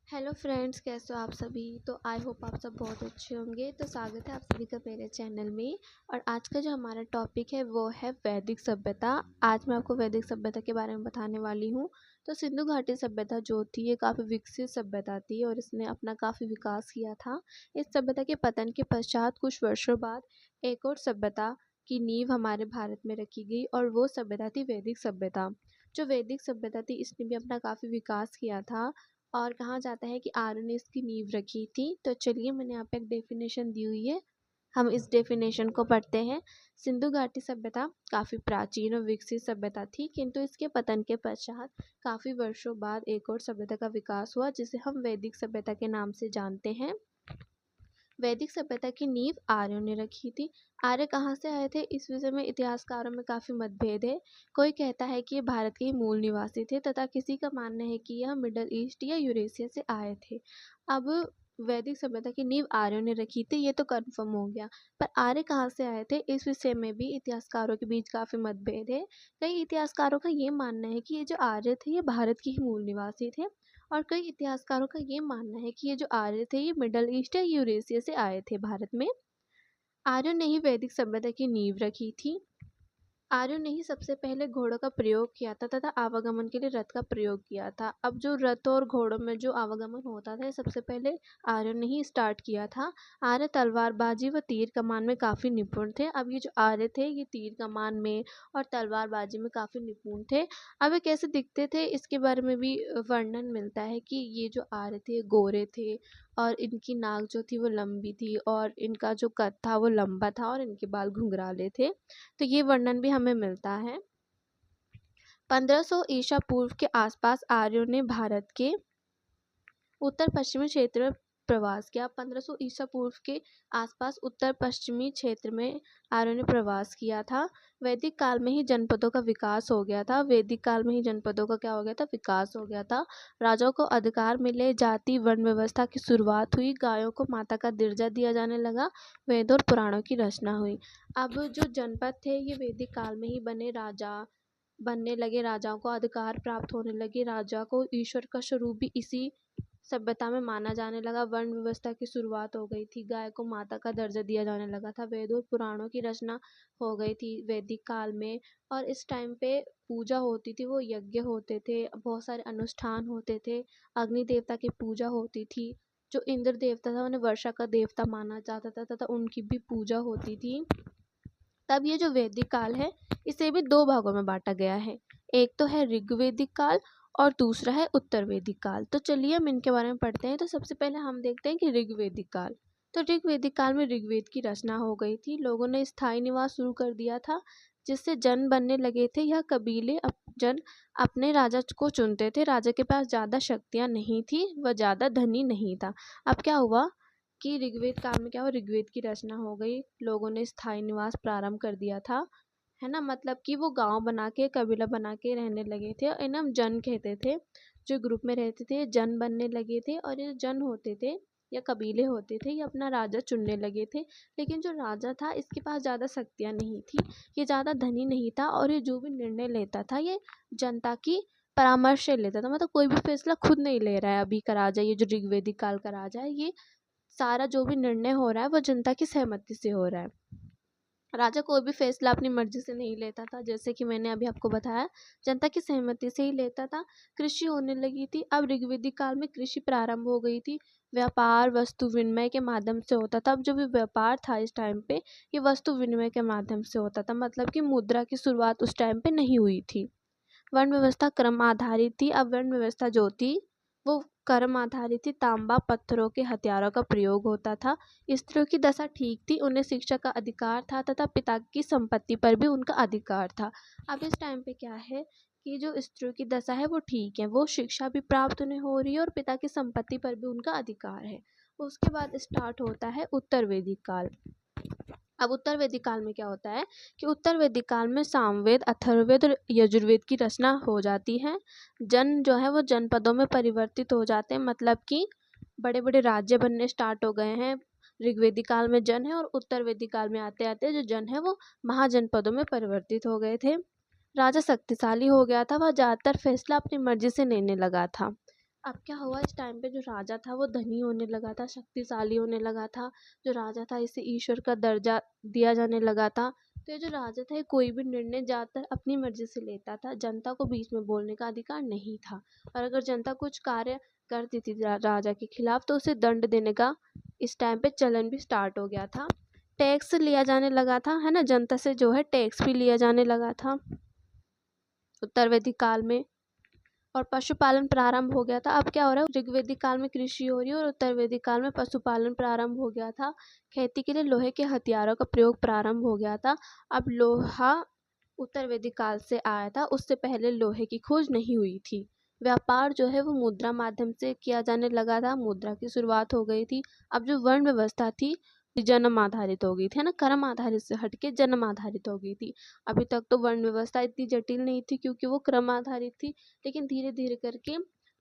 Hello friends, कैसे हो आप सभी। तो आई होप आप सब बहुत अच्छे होंगे। तो स्वागत है आप सभी का मेरे चैनल में। और आज का जो हमारा टॉपिक है वो है वैदिक सभ्यता। आज मैं आपको वैदिक सभ्यता के बारे में बताने वाली हूँ। तो सिंधु घाटी सभ्यता जो थी ये काफ़ी विकसित सभ्यता थी और इसने अपना काफ़ी विकास किया था। इस सभ्यता के पतन के पश्चात कुछ वर्षों बाद एक और सभ्यता की नींव हमारे भारत में रखी गई और वो सभ्यता थी वैदिक सभ्यता। जो वैदिक सभ्यता थी इसने भी अपना काफ़ी विकास किया था और कहा जाता है कि आर्य ने इसकी नींव रखी थी। तो चलिए, मैंने यहाँ पे एक डेफिनेशन दी हुई है, हम इस डेफिनेशन को पढ़ते हैं। सिंधु घाटी सभ्यता काफ़ी प्राचीन और विकसित सभ्यता थी, किंतु इसके पतन के पश्चात काफ़ी वर्षों बाद एक और सभ्यता का विकास हुआ जिसे हम वैदिक सभ्यता के नाम से जानते हैं। वैदिक सभ्यता की नींव आर्यों ने रखी थी। आर्य कहाँ से आए थे, इस विषय में इतिहासकारों में काफ़ी मतभेद है। कोई कहता है कि ये भारत के ही मूल निवासी थे तथा किसी का मानना है कि यह मिडल ईस्ट या यूरेशिया से आए थे। अब वैदिक सभ्यता की नींव आर्यों ने रखी थी, ये तो कन्फर्म हो गया। पर आर्य कहाँ से आए थे, इस विषय में भी इतिहासकारों के बीच काफ़ी मतभेद है। कई इतिहासकारों का ये मानना है कि ये जो आर्य थे ये भारत के ही मूल निवासी थे और कई इतिहासकारों का ये मानना है कि ये जो आर्य थे ये मिडल ईस्ट या यूरेशिया से आए थे भारत में। आर्यों ने ही वैदिक सभ्यता की नींव रखी थी। आर्यों ने ही सबसे पहले घोड़ों का प्रयोग किया था तथा आवागमन के लिए रथ का प्रयोग किया था। अब जो रथ और घोड़ों में जो आवागमन होता था सबसे पहले आर्यों ने ही स्टार्ट किया था। आर्य तलवारबाजी व तीर कमान में काफ़ी निपुण थे। अब ये जो आर्य थे ये तीर कमान में और तलवारबाजी में काफ़ी निपुण थे। अब ये कैसे दिखते थे इसके बारे में भी वर्णन मिलता है कि ये जो आर्य थे गोरे थे और इनकी नाक जो थी वो लंबी थी और इनका जो कद था वो लंबा था और इनके बाल घुंघराले थे। तो ये वर्णन भी हमें मिलता है। 1500 ईसा पूर्व के आसपास आर्यों ने भारत के उत्तर पश्चिमी क्षेत्र में प्रवास किया। 1500 ईसा पूर्व के आसपास उत्तर पश्चिमी क्षेत्र में आर्यों ने प्रवास किया था। वैदिक काल में ही जनपदों का विकास हो गया था। वैदिक काल में ही जनपदों का क्या हो गया था, विकास हो गया था। राजाओं को अधिकार मिले, जाति वर्ण व्यवस्था की शुरुआत हुई, गायों को माता का दर्जा दिया जाने लगा, वेद और पुराणों की रचना हुई। अब जो जनपद थे ये वैदिक काल में ही बने, राजा बनने लगे, राजाओं को अधिकार प्राप्त होने लगे, राजा को ईश्वर का स्वरूप भी इसी सभ्यता में माना जाने लगा। वर्ण व्यवस्था की शुरुआत हो गई थी, गाय को माता का दर्जा दिया जाने लगा था, वेद और पुराणों की रचना हो गई थी वैदिक काल में। और इस टाइम पे पूजा होती थी, वो यज्ञ होते थे, बहुत सारे अनुष्ठान होते थे, अग्नि देवता की पूजा होती थी। जो इंद्र देवता था उन्हें वर्षा का देवता माना जाता था तथा उनकी भी पूजा होती थी। तब ये जो वैदिक काल है इसे भी दो भागों में बांटा गया है। एक तो है ऋग्वैदिक काल और दूसरा है उत्तर वैदिक काल। तो चलिए हम इनके बारे में पढ़ते हैं। तो सबसे पहले हम देखते हैं कि ऋग्वैदिक काल। तो ऋग्वैदिक काल में ऋग्वेद की रचना हो गई थी, लोगों ने स्थायी निवास शुरू कर दिया था जिससे जन बनने लगे थे। यह कबीले जन अपने राजा को चुनते थे। राजा के पास ज़्यादा शक्तियाँ नहीं थी, वह ज़्यादा धनी नहीं था। अब क्या हुआ कि ऋग्वेद काल में क्या हुआ, ऋग्वेद की रचना हो गई, लोगों ने स्थायी निवास प्रारंभ कर दिया था, है ना। मतलब कि वो गांव बना के कबीला बना के रहने लगे थे और इन्हें हम जन कहते थे। जो ग्रुप में रहते थे जन बनने लगे थे और ये जन होते थे या कबीले होते थे ये अपना राजा चुनने लगे थे। लेकिन जो राजा था इसके पास ज़्यादा शक्तियाँ नहीं थी, ये ज़्यादा धनी नहीं था और ये जो भी निर्णय लेता था ये जनता की परामर्श से लेता था। मतलब कोई भी फैसला खुद नहीं ले रहा है अभी का राजा, ये जो ऋग्वेदिक काल का राजा है, ये सारा जो भी निर्णय हो रहा है वो जनता की सहमति से हो रहा है। राजा कोई भी फैसला अपनी मर्जी से नहीं लेता था, जैसे कि मैंने अभी आपको बताया, जनता की सहमति से ही लेता था। कृषि होने लगी थी। अब ऋग्वैदिक काल में कृषि प्रारंभ हो गई थी। व्यापार वस्तु विनिमय के माध्यम से होता था। अब जो भी व्यापार था इस टाइम पे ये वस्तु विनिमय के माध्यम से होता था, मतलब कि मुद्रा की शुरुआत उस टाइम पे नहीं हुई थी। वर्ण व्यवस्था क्रम आधारित थी। अब वर्ण व्यवस्था जो थी वो कर्म आधारित थी। तांबा पत्थरों के हथियारों का प्रयोग होता था। स्त्रियों की दशा ठीक थी, उन्हें शिक्षा का अधिकार था तथा पिता की संपत्ति पर भी उनका अधिकार था। अब इस टाइम पे क्या है कि जो स्त्रियों की दशा है वो ठीक है, वो शिक्षा भी प्राप्त उन्हें हो रही है और पिता की संपत्ति पर भी उनका अधिकार है। उसके बाद स्टार्ट होता है उत्तर वैदिक काल। अब उत्तर वैदिक काल में क्या होता है कि उत्तर वैदिक काल में सामवेद अथर्ववेद और यजुर्वेद की रचना हो जाती है। जन जो है वो जनपदों में परिवर्तित हो जाते हैं, मतलब कि बड़े बड़े राज्य बनने स्टार्ट हो गए हैं। ऋग्वेदिक काल में जन है और उत्तर वैदिक काल में आते आते जो जन है वो महाजनपदों में परिवर्तित हो गए थे। राजा शक्तिशाली हो गया था, वह ज़्यादातर फैसला अपनी मर्जी से लेने लगा था। अब क्या हुआ, इस टाइम पे जो राजा था वो धनी होने लगा था, शक्तिशाली होने लगा था। जो राजा था इसे ईश्वर का दर्जा दिया जाने लगा था। तो ये जो राजा था ये कोई भी निर्णय ज़्यादातर अपनी मर्जी से लेता था, जनता को बीच में बोलने का अधिकार नहीं था। और अगर जनता कुछ कार्य करती थी राजा के खिलाफ तो उसे दंड देने का इस टाइम पे चलन भी स्टार्ट हो गया था। टैक्स लिया जाने लगा था, है ना, जनता से जो है टैक्स भी लिया जाने लगा था उत्तर वैदिक काल में। और पशुपालन प्रारंभ हो गया था। अब क्या हो रहा है, ऋग्वैदिक काल में कृषि हो रही है और उत्तर वैदिक काल में पशुपालन प्रारंभ हो गया था। खेती के लिए लोहे के हथियारों का प्रयोग प्रारंभ हो गया था। अब लोहा उत्तर वैदिक काल से आया था, उससे पहले लोहे की खोज नहीं हुई थी। व्यापार जो है वो मुद्रा माध्यम से किया जाने लगा था, मुद्रा की शुरुआत हो गई थी। अब जो वर्ण व्यवस्था थी जन्म आधारित हो गई थी, है ना, कर्म आधारित से हटके जन्म आधारित हो गई थी। अभी तक तो वर्ण व्यवस्था इतनी जटिल नहीं थी क्योंकि वो क्रम आधारित थी, लेकिन धीरे धीरे करके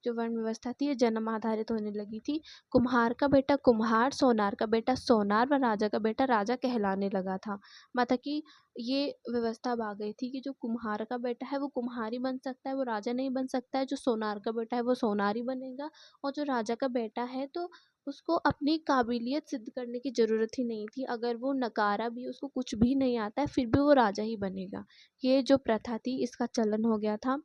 जो वर्ण व्यवस्था थी ये जन्म आधारित होने लगी थी। कुम्हार का बेटा कुम्हार, सोनार का बेटा सोनार व राजा का बेटा राजा कहलाने लगा था। मतलब कि ये व्यवस्था अब आ गई थी कि जो कुम्हार का बेटा है वो कुम्हार ही बन सकता है, वो राजा नहीं बन सकता है। जो सोनार का बेटा है वो सोनार ही बनेगा, और जो राजा का बेटा है तो उसको अपनी काबिलियत सिद्ध करने की ज़रूरत ही नहीं थी। अगर वो नकारा भी, उसको कुछ भी नहीं आता है, फिर भी वो राजा ही बनेगा। ये जो प्रथा थी इसका चलन हो गया था।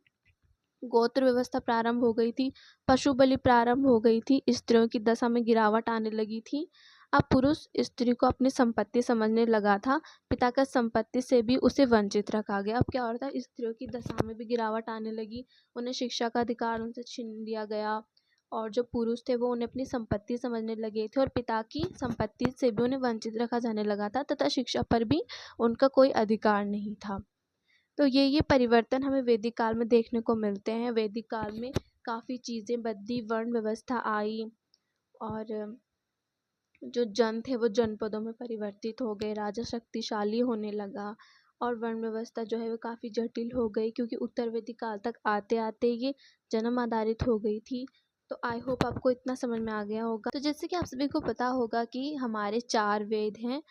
गोत्र व्यवस्था प्रारंभ हो गई थी, पशु बलि प्रारंभ हो गई थी, स्त्रियों की दशा में गिरावट आने लगी थी। अब पुरुष स्त्री को अपनी संपत्ति समझने लगा था, पिता का संपत्ति से भी उसे वंचित रखा गया। अब क्या हो रहा था, स्त्रियों की दशा में भी गिरावट आने लगी, उन्हें शिक्षा का अधिकार उनसे छीन लिया गया। और जो पुरुष थे वो उन्हें अपनी संपत्ति समझने लगे थे और पिता की संपत्ति से भी उन्हें वंचित रखा जाने लगा था, तथा शिक्षा पर भी उनका कोई अधिकार नहीं था। तो ये परिवर्तन हमें वैदिक काल में देखने को मिलते हैं। वैदिक काल में काफ़ी चीज़ें बदली, वर्ण व्यवस्था आई, और जो जन थे वो जनपदों में परिवर्तित हो गए, राजा शक्तिशाली होने लगा, और वर्ण व्यवस्था जो है वो काफ़ी जटिल हो गई क्योंकि उत्तर वैदिक काल तक आते आते ये जन्म आधारित हो गई थी। तो आई होप आपको इतना समझ में आ गया होगा। तो जैसे कि आप सभी को पता होगा कि हमारे 4 वेद हैं,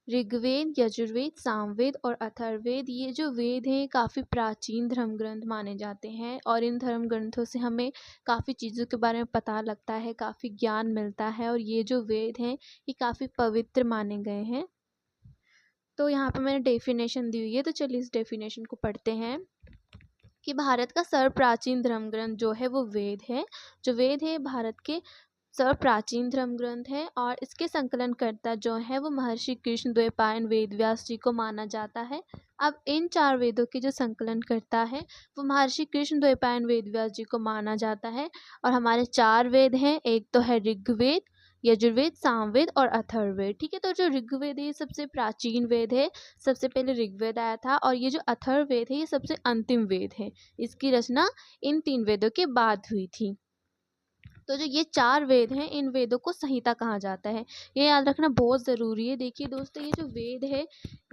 ऋग्वेद, यजुर्वेद, सामवेद और अथर्ववेद। ये जो वेद हैं काफ़ी प्राचीन धर्म ग्रंथ माने जाते हैं, और इन धर्म ग्रंथों से हमें काफ़ी चीज़ों के बारे में पता लगता है, काफ़ी ज्ञान मिलता है, और ये जो वेद हैं ये काफ़ी पवित्र माने गए हैं। तो यहाँ पे मैंने डेफिनेशन दी हुई है, तो चलिए इस डेफिनेशन को पढ़ते हैं कि भारत का सर्वप्राचीन धर्म ग्रंथ जो है वो वेद है। जो वेद है भारत के सर्वप्राचीन धर्म ग्रंथ है, और इसके संकलनकर्ता जो है वो महर्षि कृष्ण द्वैपायन वेद व्यास जी को माना जाता है। अब इन 4 वेदों के जो संकलनकर्ता है वो महर्षि कृष्ण द्वैपायन वेद व्यास जी को माना जाता है। और हमारे 4 वेद हैं, एक तो है ऋग्वेद, यजुर्वेद, सामवेद और अथर्ववेद। ठीक है, तो जो ऋग्वेद है ये सबसे प्राचीन वेद है, सबसे पहले ऋग्वेद आया था, और ये जो अथर्ववेद है ये सबसे अंतिम वेद है। इसकी रचना इन 3 वेदों के बाद हुई थी। तो जो ये 4 वेद हैं इन वेदों को संहिता कहा जाता है, ये याद रखना बहुत ज़रूरी है। देखिए दोस्तों, ये जो वेद है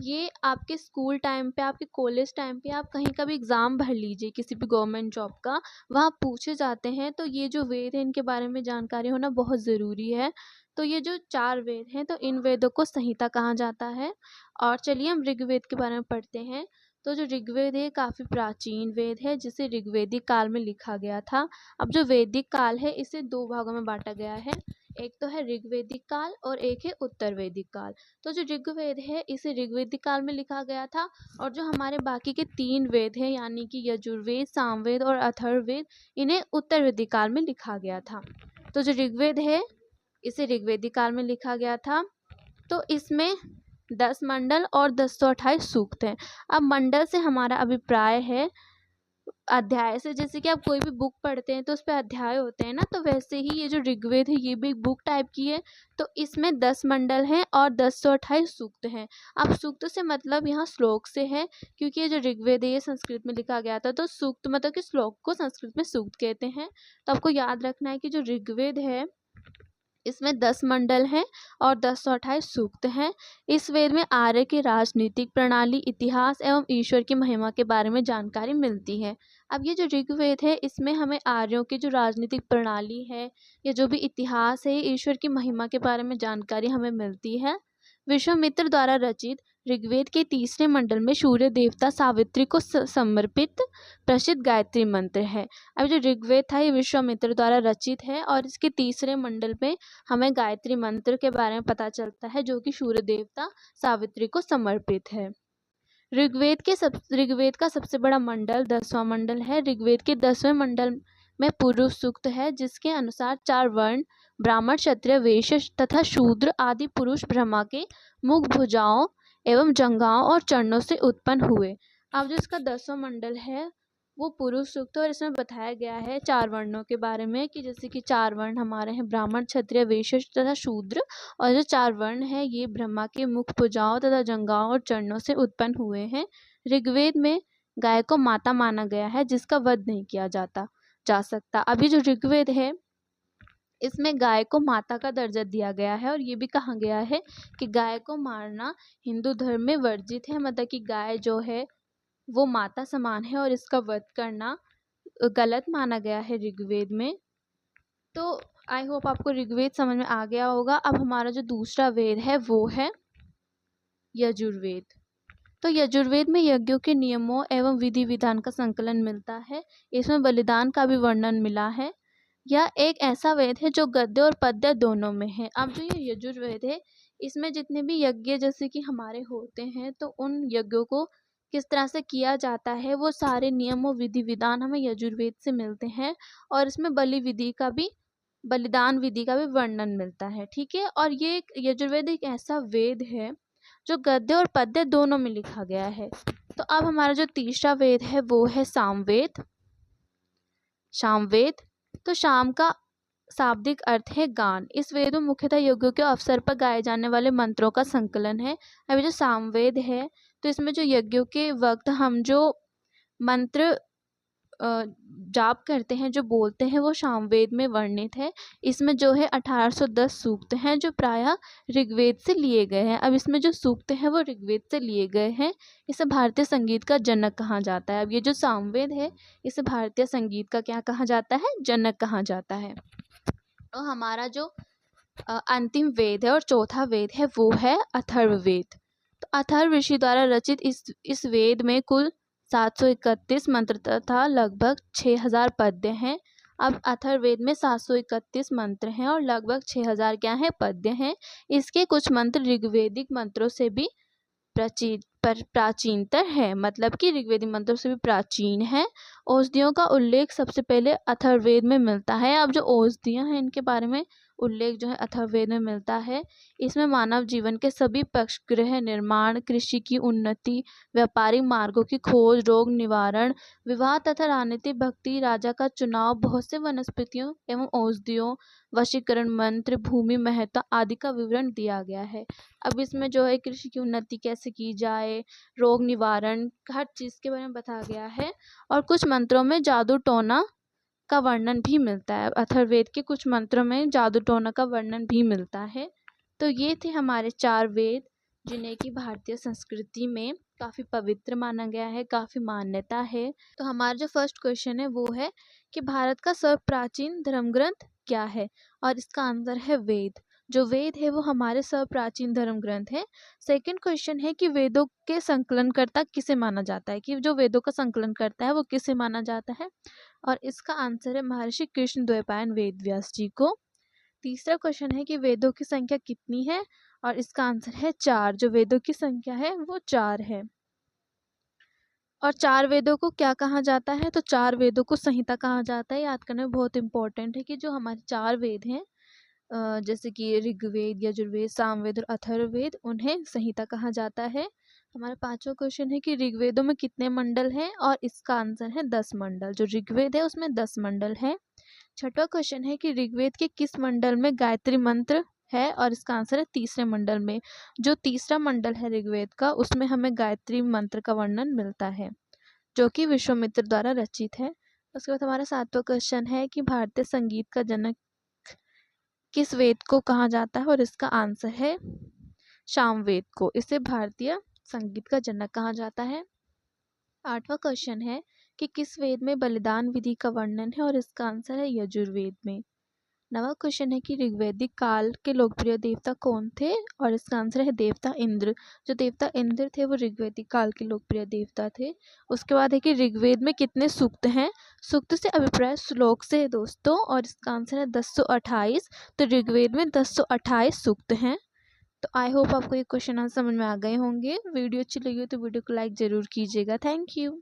ये आपके स्कूल टाइम पे, आपके कॉलेज टाइम पे, आप कहीं का भी एग्ज़ाम भर लीजिए किसी भी गवर्नमेंट जॉब का, वहाँ पूछे जाते हैं। तो ये जो वेद है इनके बारे में जानकारी होना बहुत ज़रूरी है। तो ये जो 4 वेद हैं तो इन वेदों को संहिता कहा जाता है। और चलिए हम ऋग्वेद के बारे में पढ़ते हैं। तो जो ऋग्वेद है काफ़ी प्राचीन वेद है जिसे ऋग्वेदिक काल में लिखा गया था। अब जो वैदिक काल है इसे 2 भागों में बांटा गया है, एक तो है ऋग्वेदिक काल और एक है उत्तर वैदिक काल। तो जो ऋग्वेद है इसे ऋग्वेदिक काल में लिखा गया था, और जो हमारे बाकी के 3 वेद हैं यानी कि यजुर्वेद, सामवेद और अथर्ववेद, इन्हें उत्तर वैदिक काल में लिखा गया था। तो जो ऋग्वेद है इसे ऋग्वेदिक काल में लिखा गया था। तो इसमें 10 मंडल और 1028 सूक्त हैं। अब मंडल से हमारा अभिप्राय है अध्याय से, जैसे कि आप कोई भी बुक पढ़ते हैं तो उस पे अध्याय होते हैं ना, तो वैसे ही ये जो ऋग्वेद है ये भी एक बुक टाइप की है। तो इसमें 10 मंडल हैं और 1028 सूक्त हैं। अब सूक्त से मतलब यहाँ श्लोक से है, क्योंकि ये जो ऋग्वेद है ये संस्कृत में लिखा गया था, तो सूक्त मतलब कि श्लोक को संस्कृत में सूक्त कहते हैं। तो आपको याद रखना है कि जो ऋग्वेद है इसमें 10 मंडल हैं और 1028 सूक्त हैं। इस वेद में आर्य की राजनीतिक प्रणाली, इतिहास एवं ईश्वर की महिमा के बारे में जानकारी मिलती है। अब ये जो ऋग्वेद है इसमें हमें आर्यों की जो राजनीतिक प्रणाली है या जो भी इतिहास है, ईश्वर की महिमा के बारे में जानकारी हमें मिलती है। विश्वामित्र द्वारा रचित ऋग्वेद के तीसरे मंडल में सूर्य देवता सावित्री को समर्पित प्रसिद्ध गायत्री मंत्र है। अब जो ऋग्वेद था ये विश्वामित्र द्वारा रचित है और इसके तीसरे मंडल में हमें गायत्री मंत्र के बारे में पता चलता है जो कि सूर्य देवता सावित्री को समर्पित है। ऋग्वेद का सबसे बड़ा मंडल 10वां मंडल है। ऋग्वेद के 10वें मंडल में पुरुष सूक्त है जिसके अनुसार 4 वर्ण ब्राह्मण, क्षत्रिय, वैश्य तथा शूद्र आदि पुरुष ब्रह्मा के मुख, भुजाओं एवं जंघाओं और चरणों से उत्पन्न हुए। अब जो इसका 10वां मंडल है वो पुरुष सूक्त है और इसमें बताया गया है 4 वर्णों के बारे में कि जैसे कि 4 वर्ण हमारे हैं ब्राह्मण, क्षत्रिय, वैश्य तथा शूद्र, और जो 4 वर्ण है ये ब्रह्मा के मुख, भुजाओं तथा जंघाओं और चरणों से उत्पन्न हुए हैं। ऋग्वेद में गाय को माता माना गया है जिसका वध नहीं किया जा सकता। अभी जो ऋग्वेद है इसमें गाय को माता का दर्जा दिया गया है और ये भी कहा गया है कि गाय को मारना हिंदू धर्म में वर्जित है, मतलब कि गाय जो है वो माता समान है और इसका वध करना गलत माना गया है ऋग्वेद में। तो आई होप आपको ऋग्वेद समझ में आ गया होगा। अब हमारा जो दूसरा वेद है वो है यजुर्वेद। तो यजुर्वेद में यज्ञों के नियमों एवं विधि विधान का संकलन मिलता है। इसमें बलिदान का भी वर्णन मिला है। यह एक ऐसा वेद है जो गद्य और पद्य दोनों में है। अब जो ये यजुर्वेद है इसमें जितने भी यज्ञ जैसे कि हमारे होते हैं तो उन यज्ञों को किस तरह से किया जाता है वो सारे नियम और विधि विधान हमें यजुर्वेद से मिलते हैं और इसमें बलिदान विधि का भी वर्णन मिलता है। ठीक है, और ये यजुर्वेद एक ऐसा वेद है जो गद्य और पद्य दोनों में लिखा गया है। तो अब हमारा जो तीसरा वेद है वो है सामवेद। तो शाम का शाब्दिक अर्थ है गान। इस वेद में मुख्यतः यज्ञों के अवसर पर गाए जाने वाले मंत्रों का संकलन है। अभी जो सामवेद है तो इसमें जो यज्ञों के वक्त हम जो मंत्र जाप करते हैं, जो बोलते हैं, वो सामवेद में वर्णित है। इसमें जो है 1810 सूक्त हैं जो प्रायः ऋग्वेद से लिए गए हैं। अब इसमें जो सूक्त हैं वो ऋग्वेद से लिए गए हैं। इसे भारतीय संगीत का जनक कहा जाता है। अब ये जो सामवेद है इसे भारतीय संगीत का क्या कहा जाता है? जनक कहा जाता है। तो हमारा जो अंतिम वेद है और चौथा वेद है वो है अथर्ववेद। तो अथर्व ऋषि द्वारा रचित इस वेद में कुल 731 मंत्र तथा लगभग 6000 पद्य हैं। अब अथर्ववेद में 731 मंत्र हैं और लगभग 6000 क्या है? पद्य हैं। इसके कुछ मंत्र ऋग्वेदिक मंत्रों से भी प्राचीनतर है, मतलब कि ऋग्वेदिक मंत्रों से भी प्राचीन है। औषधियों का उल्लेख सबसे पहले अथर्ववेद में मिलता है। अब जो औषधियाँ हैं इनके बारे में उल्लेख जो है अथर्ववेद में मिलता है। इसमें मानव जीवन के सभी पक्ष, गृह निर्माण, कृषि की उन्नति, व्यापारिक मार्गों की खोज, रोग निवारण, विवाह तथा राजनीतिक, भक्ति, राजा का चुनाव, बहुत से वनस्पतियों एवं औषधियों, वशीकरण मंत्र, भूमि महत्व आदि का विवरण दिया गया है। अब इसमें जो है कृषि की उन्नति कैसे की जाए, रोग निवारण, हर चीज़ के बारे में बताया गया है। और कुछ मंत्रों में जादू टोना का वर्णन भी मिलता है। अथर्ववेद के कुछ मंत्रों में जादू टोना का वर्णन भी मिलता है। तो ये थे हमारे 4 वेद जिन्हें कि भारतीय संस्कृति में काफ़ी पवित्र माना गया है, काफ़ी मान्यता है। तो हमारा जो फर्स्ट क्वेश्चन है वो है कि भारत का सर्वप्राचीन धर्म ग्रंथ क्या है? और इसका आंसर है वेद। जो वेद है वो हमारे सर्वप्राचीन धर्म ग्रंथ है। सेकंड क्वेश्चन है कि वेदों के संकलनकर्ता किसे माना जाता है, कि जो वेदों का संकलन करता है वो किसे माना जाता है? और इसका आंसर है महर्षि कृष्ण द्वैपायन वेद व्यास जी को। तीसरा क्वेश्चन है कि वेदों की संख्या कितनी है? और इसका आंसर है 4। जो वेदों की संख्या है वो 4 है। और 4 वेदों को क्या कहा जाता है? तो 4 वेदों को संहिता कहा जाता है। याद करना बहुत इंपॉर्टेंट है कि जो हमारे 4 वेद हैं जैसे कि ऋग्वेद, यजुर्वेद, सामवेद और अथर्ववेद, उन्हें संहिता कहा जाता है। हमारा 5वां क्वेश्चन है कि ऋग्वेदों में कितने मंडल हैं? और इसका आंसर है 10 मंडल। जो ऋग्वेद है उसमें 10 मंडल है। 6वां क्वेश्चन है कि ऋग्वेद के किस मंडल में गायत्री मंत्र है? और इसका आंसर है तीसरे मंडल में। जो तीसरा मंडल है ऋग्वेद का उसमें हमें गायत्री मंत्र का वर्णन मिलता है जो कि विश्वामित्र द्वारा रचित है। उसके बाद हमारा 7वां क्वेश्चन है कि भारतीय संगीत का जनक किस वेद को कहा जाता है? और इसका आंसर है सामवेद को। इसे भारतीय संगीत का जनक कहा जाता है। 8वां क्वेश्चन है कि किस वेद में बलिदान विधि का वर्णन है? और इसका आंसर है यजुर्वेद में। नवा क्वेश्चन है कि ऋग्वैदिक काल के लोकप्रिय देवता कौन थे, और इसका आंसर है देवता इंद्र। जो देवता इंद्र थे वो ऋग्वैदिक काल के लोकप्रिय देवता थे। उसके बाद है कि ऋग्वेद में कितने सूक्त हैं। सूक्त से अभिप्राय श्लोक से है दोस्तों, और इसका आंसर है 1028। तो ऋग्वेद में 1028 सूक्त हैं। तो आई होप आपको ये क्वेश्चन आंसर समझ में आ गए होंगे। वीडियो अच्छी लगी हो तो वीडियो को लाइक ज़रूर कीजिएगा। Thank you.